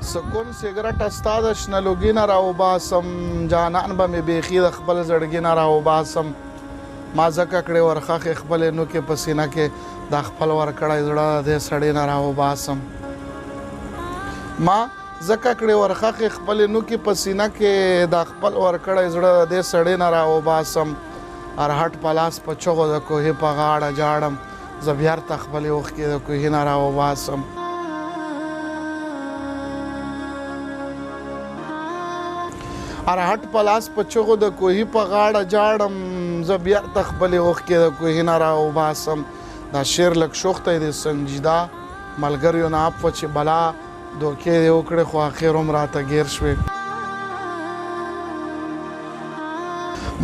سکون سیګرټ ستا د شنه لوګي نه راوباسم جانان به مې بیخي د خپل زړګي نه راوباسم ما ځکه کړې ورخښې خپلې نوکې په سینه کې دا خپل ورکړی زړه د دې سړي نه راوباسم ما ځکه کړې ورخښې خپلې نوکې په سینه کې دا خپل ورکړی زړه د دې سړي نه راوباسم هر هټ په لاس په چغو د کوهي په غاړه جاړم زه بیرته خپلې اوښکې د کوهي نه راوباسم هر هټ په لاس په چغو د کوهي په غاړه جاړم زه بیرته خپلې اوښکې د کوهي نه راوباسم دا شعر لږ شوختی دی سنجیده ملګریو نه عفوه چې بلا دوکې دې وکړې خو اخر هم راته ګیر شوې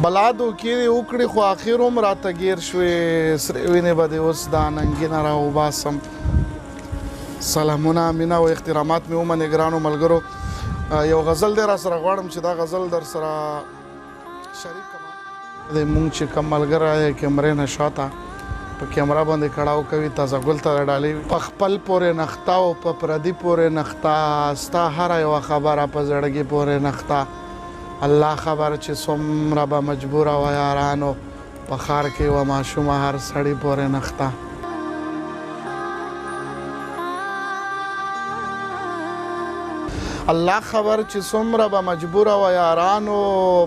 بلا دوکې دې وکړې خو اخر هم راته ګیر شوې سرې وینې به دې اوس دا ننګي نه راوباسم سلامونه مینه او احترامات مې ومنې ګرانو ملګرو یو غزل دی را سره غواړم چې دا غزل در سره شریک کړم د مونږ چې کوم ملګری دی کیمرې نه شاته په کیمرا باندې کړاو کوي تازه ګل ته ډالۍ په خپل پورې نخته او په پردي پورې نخته ستا هره یوه خبره په زړګي پورې نخته الله خبر چې څومره به مجبوره وه یارانو په ښار کې یوه ماشومه هر سړي پورې نخته الله خبر چې څومره به مجبوره وه یارانو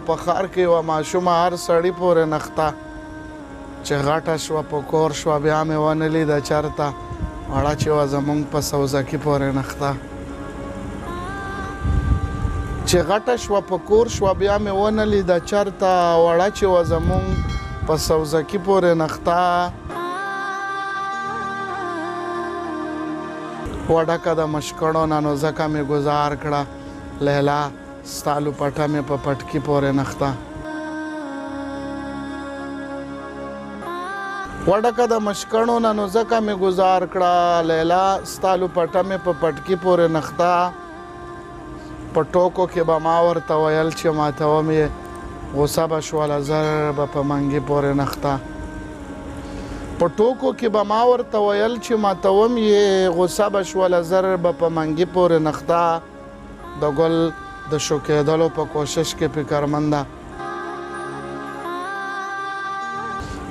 په ښار کې یوه ماشومه هر سړي پورې نخته چې غټه شوه په کور شوه بیا مې ونه لیده چېرته وړه چې وه زمونږ په سوزکي پورې نخته چې غټه شوه په کور شوه بیا مې ونه لیده چېرته وړه چې وه زمونږ په سوزکي پورې نخته وډکه د مشکڼو نه نو ځکه مې ګزار کړه لیلا ستا لوپټه مې په پټکي پورې نخته وډکه د مشکڼو نه نو ځکه مې ګزار کړه لیلا ستا لوپټه مې په پټکي پورې نخته په ټوکو کې به ما ورته ویل چې ماتوم یې غوسه به شوله زر به په منګي پورې نخته په ټوکو کې به ما ورته ویل چې ماتوم یې غوسه به شوله زر به په منګي پورې نخته د ګل د شو کېدلو په کوشش کې فکرمنده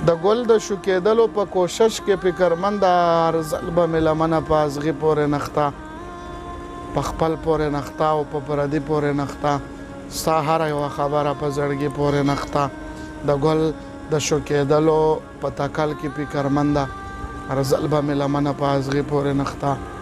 د ګل د شو کېدلو په کوشش کې فکرمنده هر ځل به مې لمنه په ازغي پورې نخته په خپل پورې نخته او په پردي پورې نخته ستا هره یوه خبره په زړګي پورې نخته د ګل د شو کېدلو په تکل کې فکرمنده هر ځل به مې لمنه په ازغي پورې نخته